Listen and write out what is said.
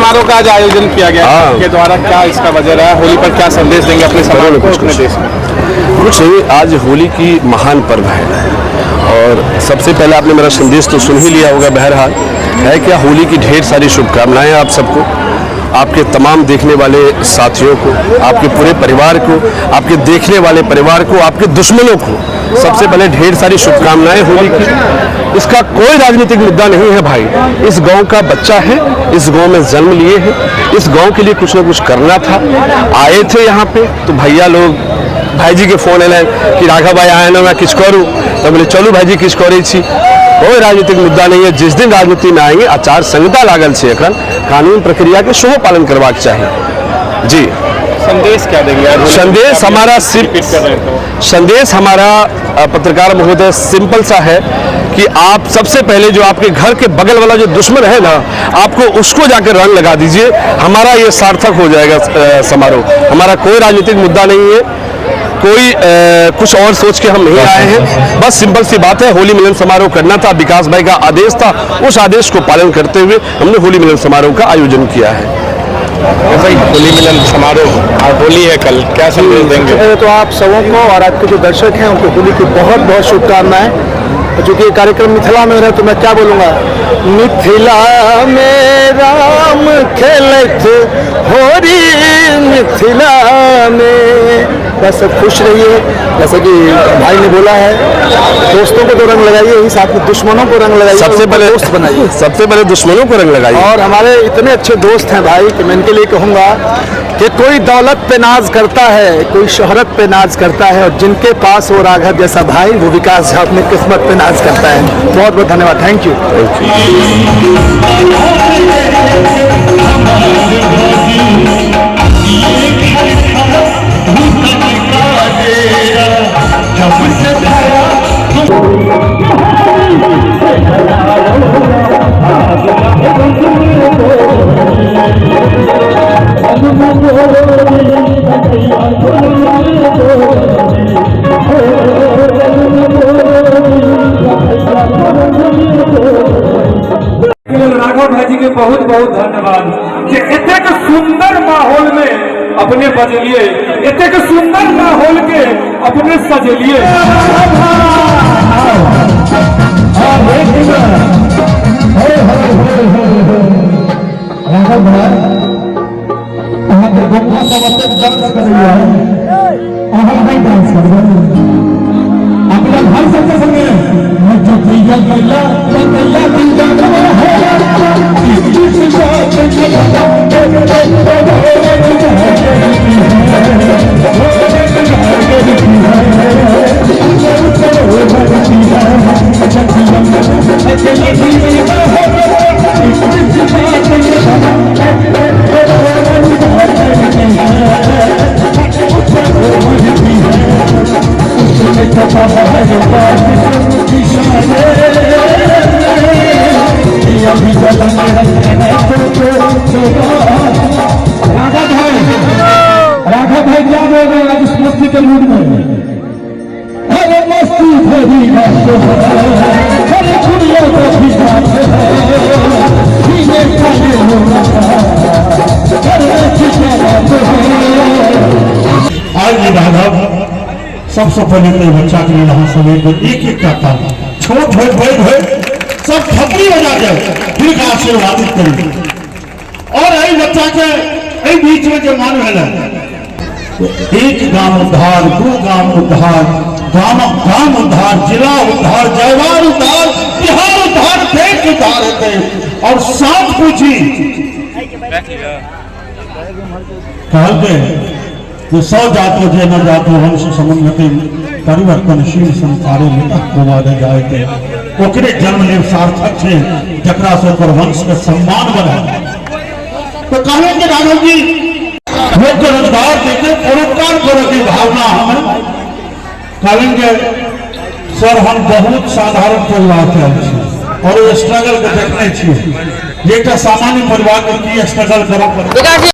समारोह का आज आयोजन किया गया के द्वारा, क्या इसका वजह रहा है? होली पर क्या संदेश देंगे अपने समाज को, अपने देश में? कुछ नहीं, आज होली की महान पर्व है और सबसे पहले आपने मेरा संदेश तो सुन ही लिया होगा। बहरहाल है क्या, होली की ढेर सारी शुभकामनाएं आप सबको, आपके तमाम देखने वाले साथियों को, आपके पूरे परिवार को, आपके देखने वाले परिवार को, आपके दुश्मनों को सबसे पहले ढेर सारी शुभकामनाएं होली की। इसका कोई राजनीतिक मुद्दा नहीं है भाई, इस गांव का बच्चा है, इस गांव में जन्म लिए हैं, इस गांव के लिए कुछ ना कुछ करना था। आए थे यहाँ पे तो भैया लोग, भाई जी के फोन एल कि राघव भाई आए ना, मैं किस करूँ, तो बोले चलू भाई जी किस करे छी। कोई राजनीतिक मुद्दा नहीं है। जिस दिन राजनीति में आएंगे आचार संहिता लागल से, अखन कानून प्रक्रिया के शुभ पालन करवाक चाहिए। जी, संदेश क्या देंगे? संदेश हमारा पत्रकार महोदय सिंपल सा है कि आप सबसे पहले जो आपके घर के बगल वाला जो दुश्मन है ना, आपको उसको जाकर रंग लगा दीजिए। हमारा ये सार्थक हो जाएगा समारोह। हमारा कोई राजनीतिक मुद्दा नहीं है, कोई कुछ और सोच के हम नहीं आए हैं। बस सिंपल सी बात है, होली मिलन समारोह करना था, विकास भाई का आदेश था, उस आदेश को पालन करते हुए हमने होली मिलन समारोह का आयोजन किया है। भाई होली मिलन समारोह, और होली है कल, क्या संदेश देंगे? तो आप सबों को और आपके जो दर्शक हैं उनको होली की बहुत बहुत शुभकामनाएं। चूँकि कार्यक्रम मिथिला में है तो मैं क्या बोलूँगा, मिथिला में राम खेलत होरी मिथिला में। बस खुश रहिए, जैसे कि भाई ने बोला है, दोस्तों को तो रंग लगाइए ही, साथ में दुश्मनों को रंग लगाइए, सबसे पहले दोस्त बनाइए, सबसे पहले दुश्मनों को रंग लगाइए। और हमारे इतने अच्छे दोस्त हैं भाई कि मैं इनके लिए कहूँगा कि कोई दौलत पे नाज करता है, कोई शोहरत पे नाज करता है, और जिनके पास वो राघव जैसा भाई, वो विकास झा अपनी किस्मत पे नाज करता है। बहुत बहुत धन्यवाद, थैंक यू। राघव भाई जी के बहुत बहुत धन्यवाद कि इतने सुंदर माहौल में अपने बजलिए, इतने सुंदर माहौल के अपने सजलिए। राघव भाई डांस कर रही है, डांस कर अपना भाई सबके संगे जो तैयार कैला राघव भाई क्या बोल रहे हैं आज इस मस्ती के मूड में? अरे मस्ती भरी आज राघव सबसे पहले तो बच्चा के लिए यहाँ सवेर एक एक करता छोट हो बड़े सब खपरी हो जाए, फिर आशीर्वादित करें। और यही बच्चा के बीच में जो मान है, एक गांव उद्धार, दो गांव उद्धार, गांव उद्धार, जिला उद्धार, जयवार उद्धार, बिहार उद्धार, देश उद्धार होते। और साथ पूछी कहते कि 100 जातो जे न जातो वंश समुन्नति परिवर्तनशील संसारे में अकुवाद जाए थे। ओकरे जन्म ले सार्थक है जकरा से ओकर वंश के सम्मान बढ़ा। तो कहे कि राघव जी लोग रोजगार देते, परोपकार करो की भावना हमें कहेंगे। सर हम बहुत साधारण परिवार के और स्ट्रगल को देखने छे, एक सामान्य परिवार में की स्ट्रगल करो।